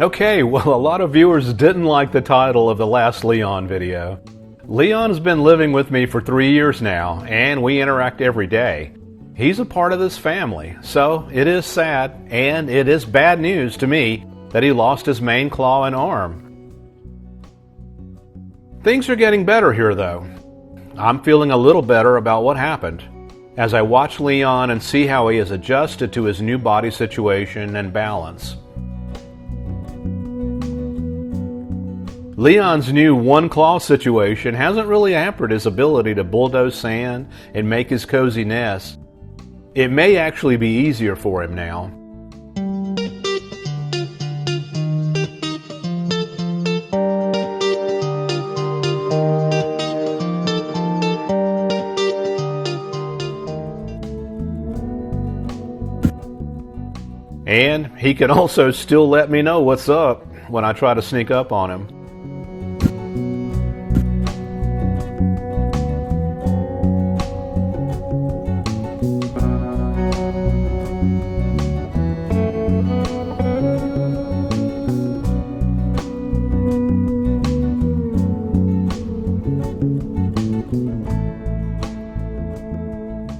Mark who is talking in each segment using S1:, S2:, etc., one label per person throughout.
S1: Okay, well, a lot of viewers didn't like the title of the last Leon video. Leon has been living with me for 3 years now, and we interact every day. He's a part of this family, so it is sad, and it is bad news to me that he lost his main claw and arm. Things are getting better here, though. I'm feeling a little better about what happened as I watch Leon and see how he has adjusted to his new body situation and balance. Leon's new one-claw situation hasn't really hampered his ability to bulldoze sand and make his cozy nest. It may actually be easier for him now. And he can also still let me know what's up when I try to sneak up on him.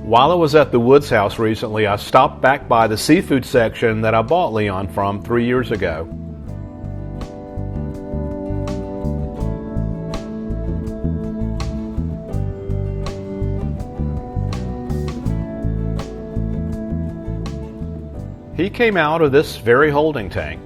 S1: While I was at the Woods house recently, I stopped back by the seafood section that I bought Leon from 3 years ago. He came out of this very holding tank.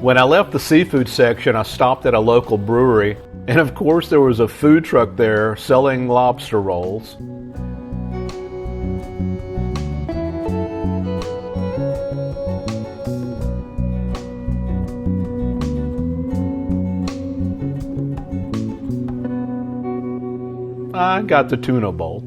S1: When I left the seafood section, I stopped at a local brewery. And of course there was a food truck there selling lobster rolls. I got the tuna bowl.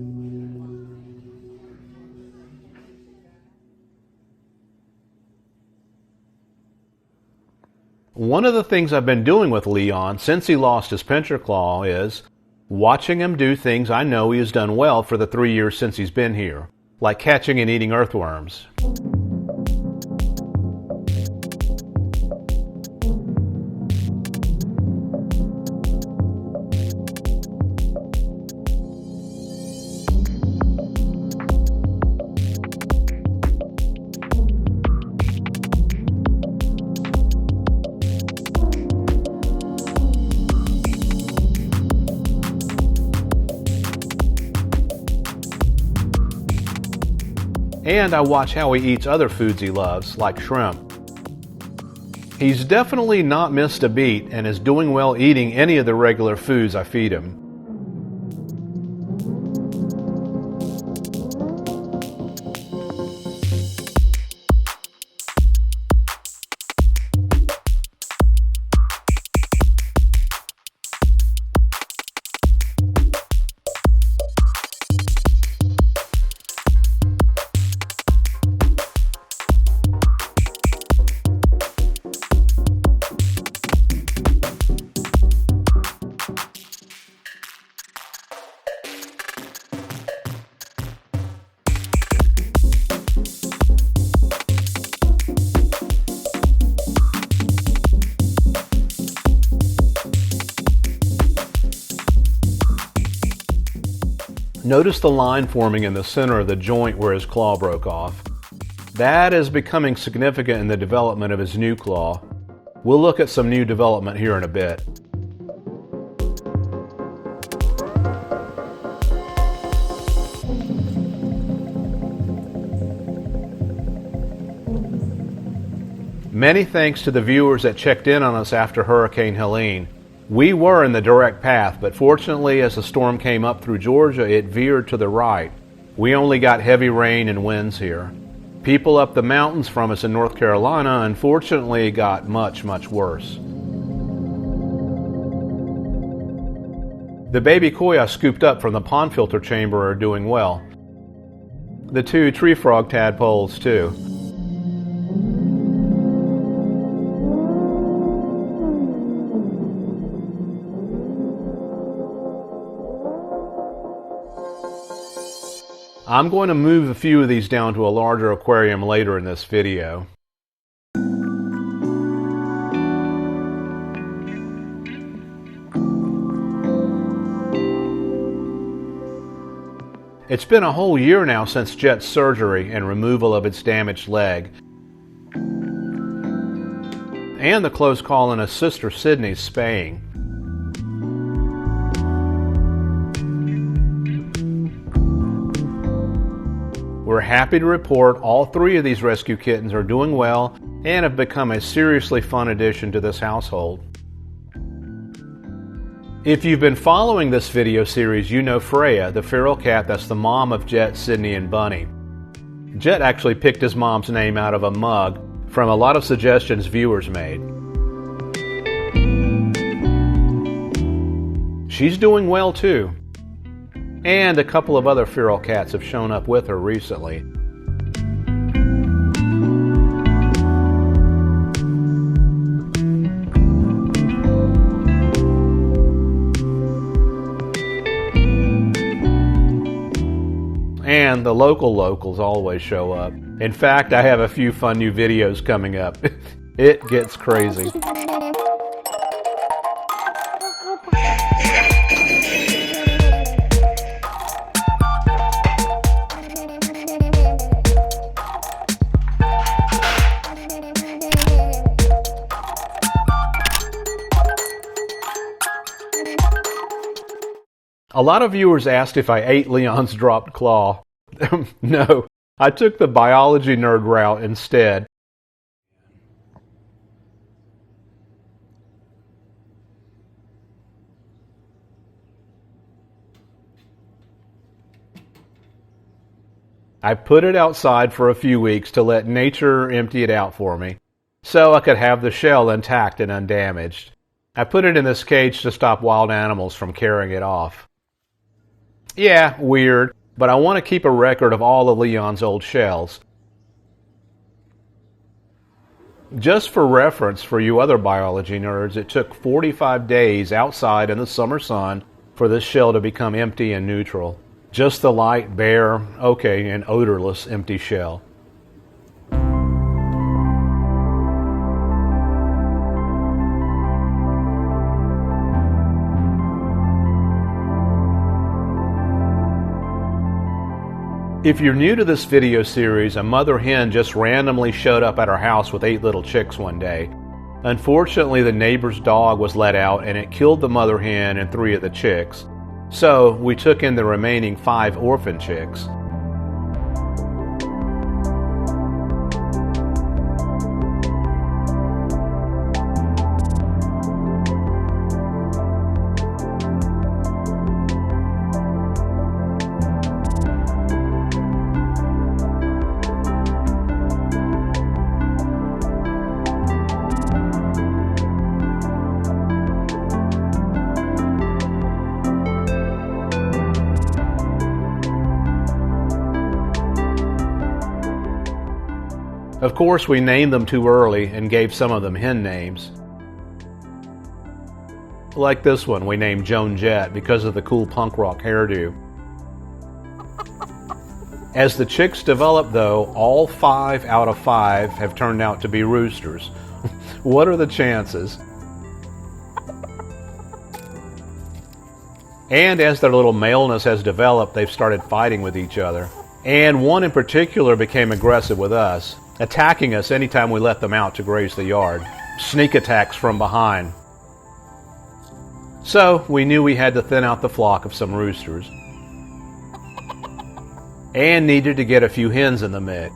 S1: One of the things I've been doing with Leon since he lost his pincher claw is watching him do things I know he has done well for the 3 years since he's been here, like catching and eating earthworms. And I watch how he eats other foods he loves, like shrimp. He's definitely not missed a beat and is doing well eating any of the regular foods I feed him. Notice the line forming in the center of the joint where his claw broke off. That is becoming significant in the development of his new claw. We'll look at some new development here in a bit. Many thanks to the viewers that checked in on us after Hurricane Helene. We were in the direct path, but fortunately as the storm came up through Georgia, it veered to the right. We only got heavy rain and winds here. People up the mountains from us in North Carolina, unfortunately, got much, much worse. The baby koi I scooped up from the pond filter chamber are doing well. The 2 tree frog tadpoles, too. I'm going to move a few of these down to a larger aquarium later in this video. It's been a whole year now since Jet's surgery and removal of its damaged leg, and the close call on his sister Sydney's spaying. We're happy to report all 3 of these rescue kittens are doing well and have become a seriously fun addition to this household. If you've been following this video series, you know Freya, the feral cat that's the mom of Jet, Sydney, and Bunny. Jet actually picked his mom's name out of a mug from a lot of suggestions viewers made. She's doing well too. And a couple of other feral cats have shown up with her recently. And the locals always show up. In fact, I have a few fun new videos coming up. It gets crazy. A lot of viewers asked if I ate Leon's dropped claw. No, I took the biology nerd route instead. I put it outside for a few weeks to let nature empty it out for me, so I could have the shell intact and undamaged. I put it in this cage to stop wild animals from carrying it off. Yeah, weird, but I want to keep a record of all of Leon's old shells. Just for reference for you other biology nerds, it took 45 days outside in the summer sun for this shell to become empty and neutral. Just the light, bare, okay, and odorless empty shell. If you're new to this video series, a mother hen just randomly showed up at our house with 8 little chicks one day. Unfortunately, the neighbor's dog was let out and it killed the mother hen and 3 of the chicks. So we took in the remaining 5 orphan chicks. Of course, we named them too early and gave some of them hen names. Like this one, we named Joan Jett because of the cool punk rock hairdo. As the chicks develop, though, all 5 out of 5 have turned out to be roosters. What are the chances? And as their little maleness has developed, they've started fighting with each other. And one in particular became aggressive with us, attacking us anytime we let them out to graze the yard. Sneak attacks from behind. So we knew we had to thin out the flock of some roosters. And needed to get a few hens in the mix.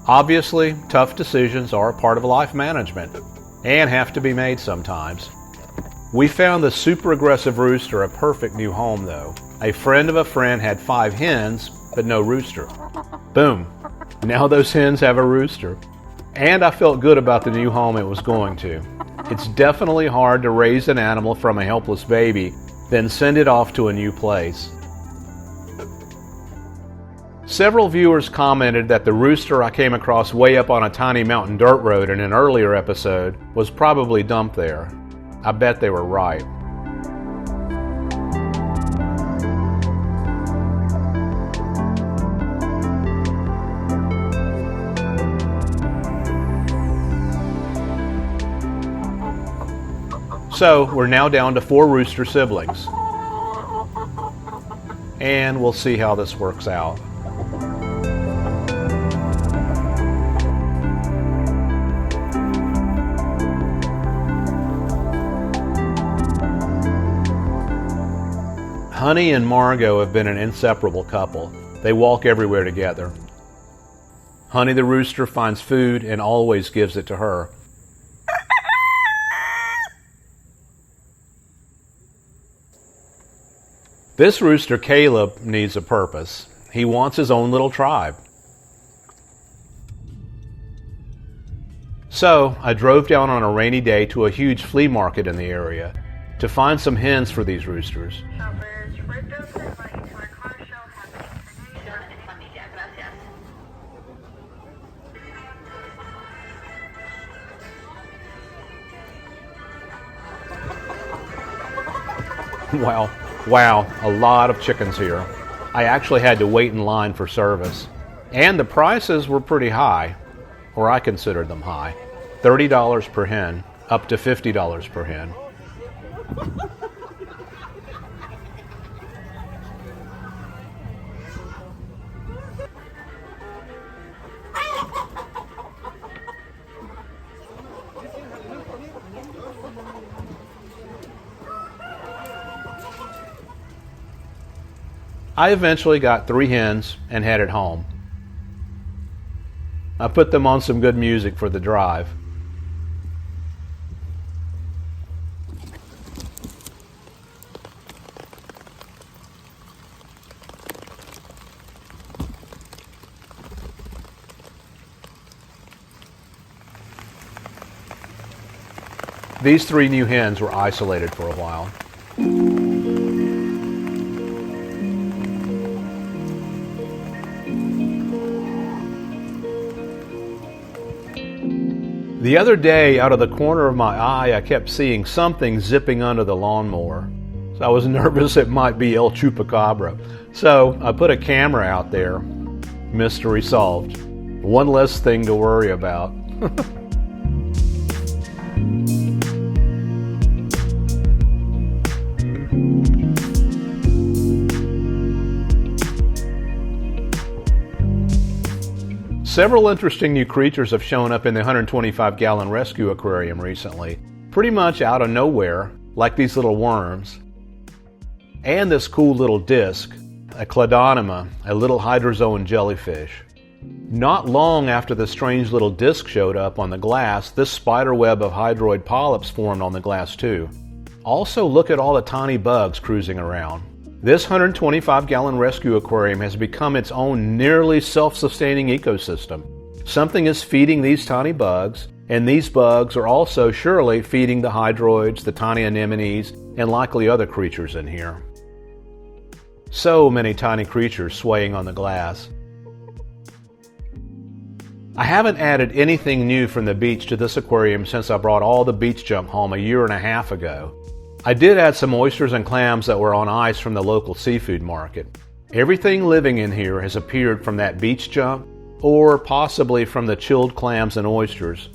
S1: Obviously, tough decisions are a part of life management and have to be made sometimes. We found the super aggressive rooster a perfect new home though. A friend of a friend had 5 hens, but no rooster. Boom. Now those hens have a rooster. And I felt good about the new home it was going to. It's definitely hard to raise an animal from a helpless baby, then send it off to a new place. Several viewers commented that the rooster I came across way up on a tiny mountain dirt road in an earlier episode was probably dumped there. I bet they were right. So we're now down to 4 rooster siblings. And we'll see how this works out. Honey and Margot have been an inseparable couple. They walk everywhere together. Honey the rooster finds food and always gives it to her. This rooster, Caleb, needs a purpose. He wants his own little tribe. So I drove down on a rainy day to a huge flea market in the area to find some hens for these roosters. Wow, a lot of chickens here. I actually had to wait in line for service. And the prices were pretty high, or I considered them high. $30 per hen, up to $50 per hen. I eventually got 3 hens and headed home. I put them on some good music for the drive. These 3 new hens were isolated for a while. The other day, out of the corner of my eye, I kept seeing something zipping under the lawnmower. So I was nervous it might be El Chupacabra. So I put a camera out there. Mystery solved. One less thing to worry about. Several interesting new creatures have shown up in the 125-gallon rescue aquarium recently, pretty much out of nowhere, like these little worms. And this cool little disc, a Cladonema, a little hydrozoan jellyfish. Not long after the strange little disc showed up on the glass, this spider web of hydroid polyps formed on the glass too. Also, look at all the tiny bugs cruising around. This 125-gallon rescue aquarium has become its own nearly self-sustaining ecosystem. Something is feeding these tiny bugs, and these bugs are also surely feeding the hydroids, the tiny anemones, and likely other creatures in here. So many tiny creatures swaying on the glass. I haven't added anything new from the beach to this aquarium since I brought all the beach junk home a year and a half ago. I did add some oysters and clams that were on ice from the local seafood market. Everything living in here has appeared from that beach junk, or possibly from the chilled clams and oysters.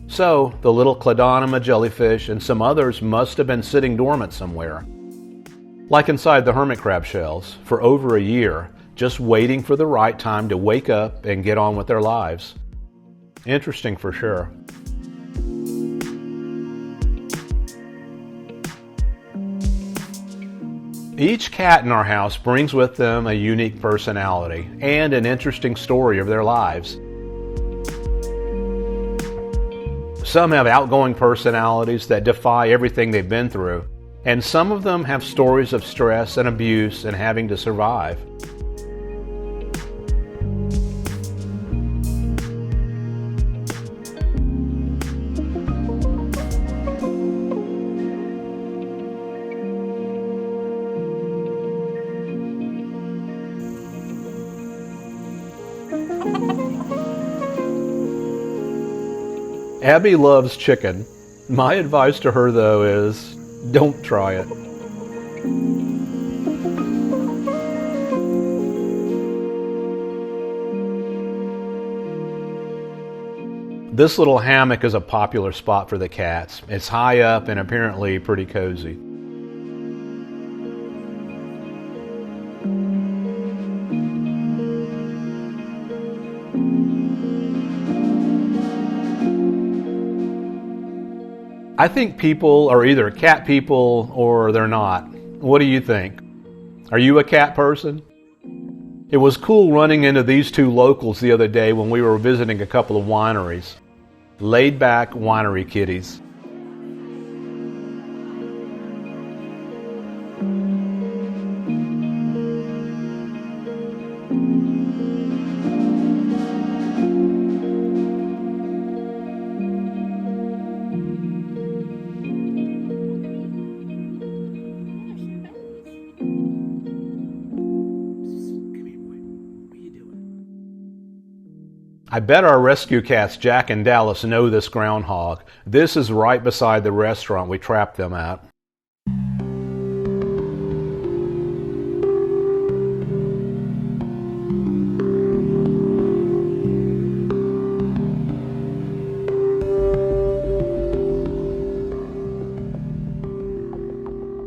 S1: So, the little Cladonema jellyfish and some others must have been sitting dormant somewhere, like inside the hermit crab shells, for over a year, just waiting for the right time to wake up and get on with their lives. Interesting for sure. Each cat in our house brings with them a unique personality and an interesting story of their lives. Some have outgoing personalities that defy everything they've been through, and some of them have stories of stress and abuse and having to survive. Abby loves chicken. My advice to her, though, is don't try it. This little hammock is a popular spot for the cats. It's high up and apparently pretty cozy. I think people are either cat people or they're not. What do you think? Are you a cat person? It was cool running into these two locals the other day when we were visiting a couple of wineries. Laid-back winery kitties. I bet our rescue cats Jack and Dallas know this groundhog. This is right beside the restaurant we trapped them at.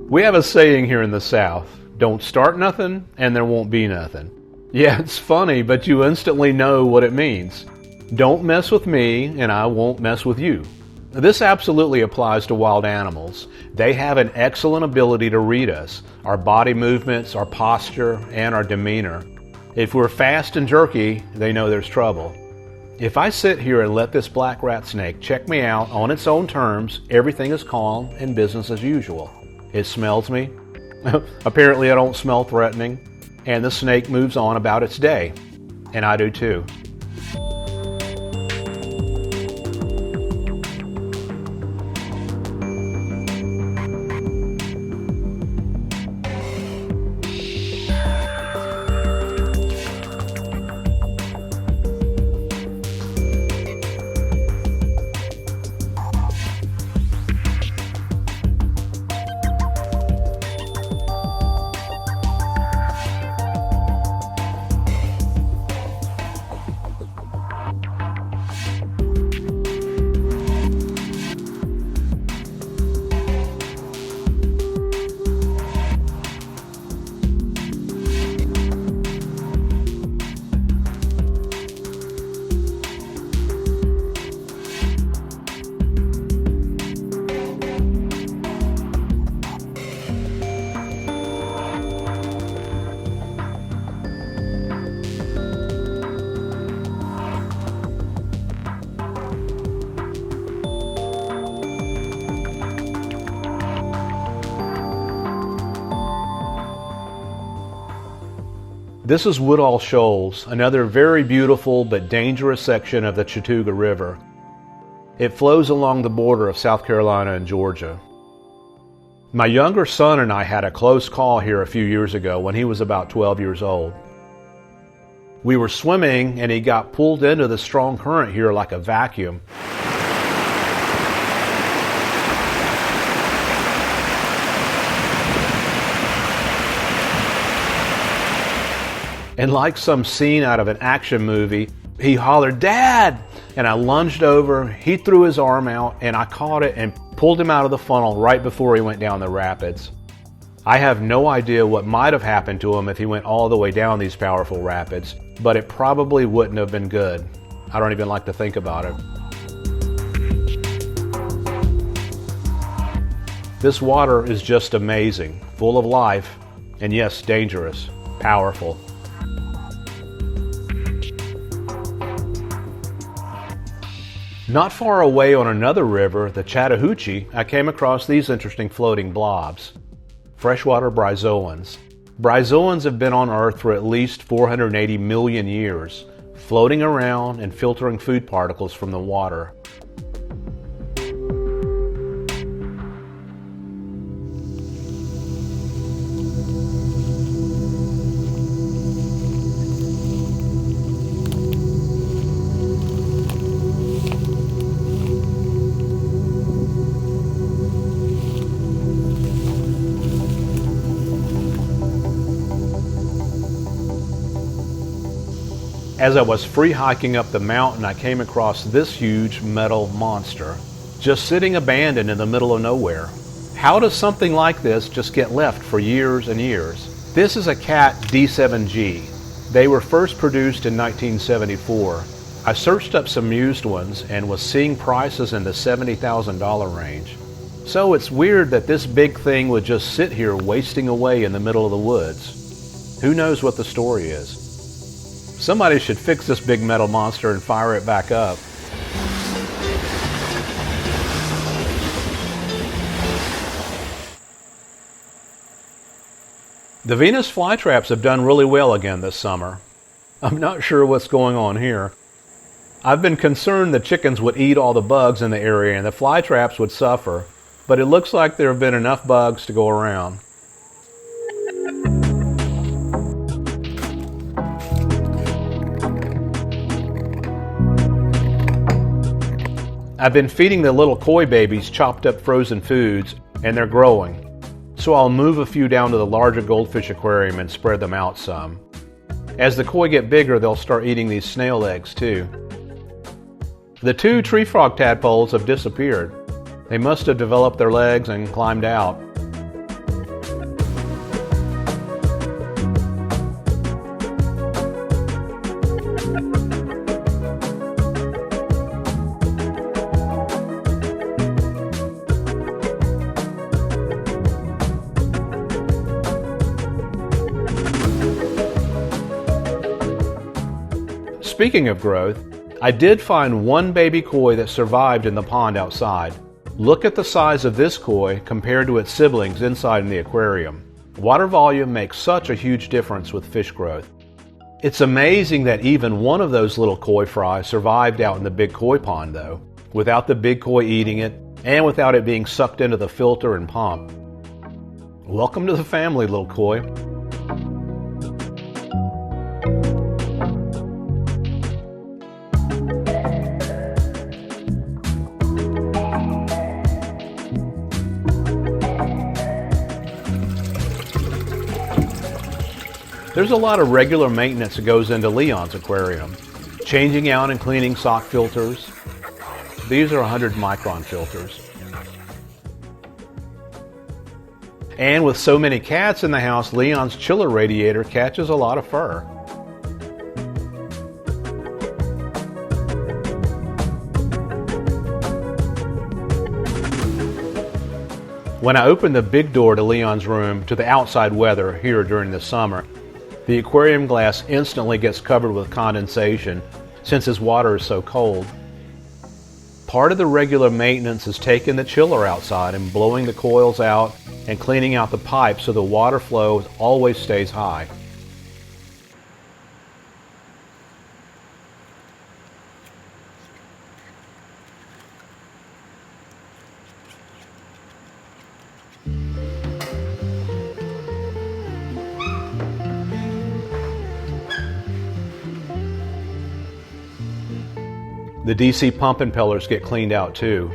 S1: We have a saying here in the South, don't start nothing and there won't be nothing. Yeah, it's funny, but you instantly know what it means. Don't mess with me, and I won't mess with you. This absolutely applies to wild animals. They have an excellent ability to read us, our body movements, our posture, and our demeanor. If we're fast and jerky, they know there's trouble. If I sit here and let this black rat snake check me out on its own terms, everything is calm and business as usual. It smells me. Apparently I don't smell threatening. And the snake moves on about its day. And I do too. This is Woodall Shoals, another very beautiful but dangerous section of the Chattooga River. It flows along the border of South Carolina and Georgia. My younger son and I had a close call here a few years ago when he was about 12 years old. We were swimming and he got pulled into the strong current here like a vacuum. And like some scene out of an action movie, he hollered, "Dad!" And I lunged over, he threw his arm out, and I caught it and pulled him out of the funnel right before he went down the rapids. I have no idea what might have happened to him if he went all the way down these powerful rapids, but it probably wouldn't have been good. I don't even like to think about it. This water is just amazing, full of life, and yes, dangerous, powerful. Not far away on another river, the Chattahoochee, I came across these interesting floating blobs. Freshwater bryozoans. Bryozoans have been on Earth for at least 480 million years, floating around and filtering food particles from the water. As I was free hiking up the mountain, I came across this huge metal monster, just sitting abandoned in the middle of nowhere. How does something like this just get left for years and years? This is a cat D7G. They were first produced in 1974. I searched up some used ones and was seeing prices in the $70,000 range. So it's weird that this big thing would just sit here wasting away in the middle of the woods. Who knows what the story is? Somebody should fix this big metal monster and fire it back up. The Venus flytraps have done really well again this summer. I'm not sure what's going on here. I've been concerned the chickens would eat all the bugs in the area and the flytraps would suffer, but it looks like there have been enough bugs to go around. I've been feeding the little koi babies chopped up frozen foods, and they're growing. So I'll move a few down to the larger goldfish aquarium and spread them out some. As the koi get bigger, they'll start eating these snail eggs too. The 2 tree frog tadpoles have disappeared. They must have developed their legs and climbed out. Speaking of growth, I did find one baby koi that survived in the pond outside. Look at the size of this koi compared to its siblings inside in the aquarium. Water volume makes such a huge difference with fish growth. It's amazing that even one of those little koi fry survived out in the big koi pond though, without the big koi eating it and without it being sucked into the filter and pump. Welcome to the family, little koi. There's a lot of regular maintenance that goes into Leon's aquarium. Changing out and cleaning sock filters. These are 100 micron filters. And with so many cats in the house, Leon's chiller radiator catches a lot of fur. When I opened the big door to Leon's room to the outside weather here during the summer, the aquarium glass instantly gets covered with condensation since his water is so cold. Part of the regular maintenance is taking the chiller outside and blowing the coils out and cleaning out the pipes so the water flow always stays high. The DC pump impellers get cleaned out too.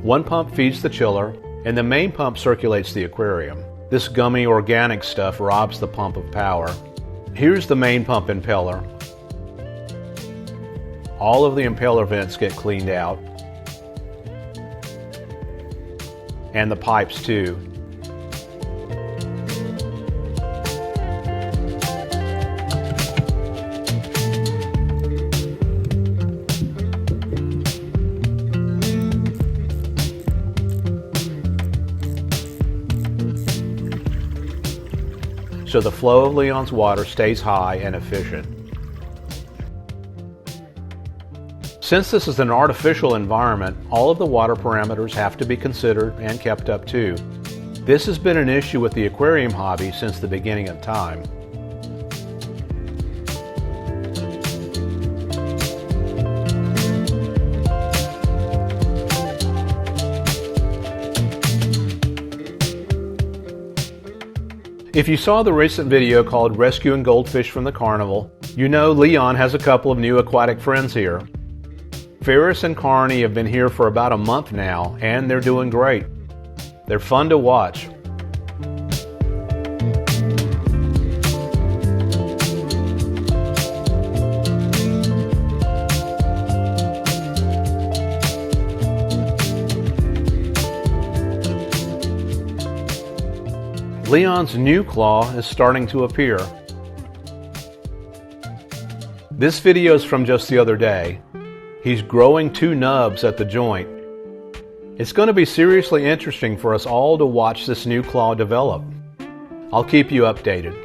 S1: One pump feeds the chiller, and the main pump circulates the aquarium. This gummy organic stuff robs the pump of power. Here's the main pump impeller. All of the impeller vents get cleaned out, and the pipes too. So the flow of Leon's water stays high and efficient. Since this is an artificial environment, all of the water parameters have to be considered and kept up too. This has been an issue with the aquarium hobby since the beginning of time. If you saw the recent video called Rescuing Goldfish from the Carnival, you know Leon has a couple of new aquatic friends here. Ferris and Carney have been here for about a month now, and they're doing great. They're fun to watch. Leon's new claw is starting to appear. This video is from just the other day. He's growing 2 nubs at the joint. It's going to be seriously interesting for us all to watch this new claw develop. I'll keep you updated.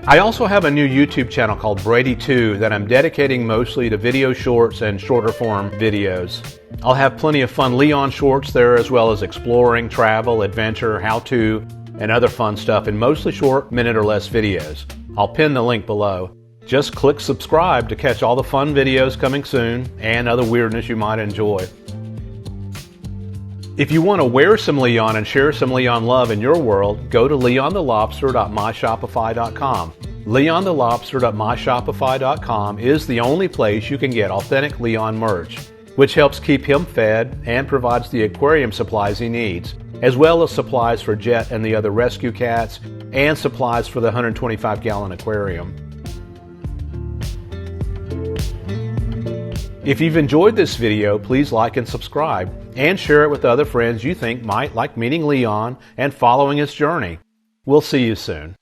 S1: I also have a new YouTube channel called Brady2 that I'm dedicating mostly to video shorts and shorter form videos. I'll have plenty of fun Leon shorts there, as well as exploring, travel, adventure, how-to, and other fun stuff in mostly short, minute or less videos. I'll pin the link below. Just click subscribe to catch all the fun videos coming soon and other weirdness you might enjoy. If you want to wear some Leon and share some Leon love in your world, go to leonthelobster.myshopify.com. leonthelobster.myshopify.com is the only place you can get authentic Leon merch, which helps keep him fed and provides the aquarium supplies he needs, as well as supplies for Jet and the other rescue cats, and supplies for the 125-gallon aquarium. If you've enjoyed this video, please like and subscribe, and share it with other friends you think might like meeting Leon and following his journey. We'll see you soon.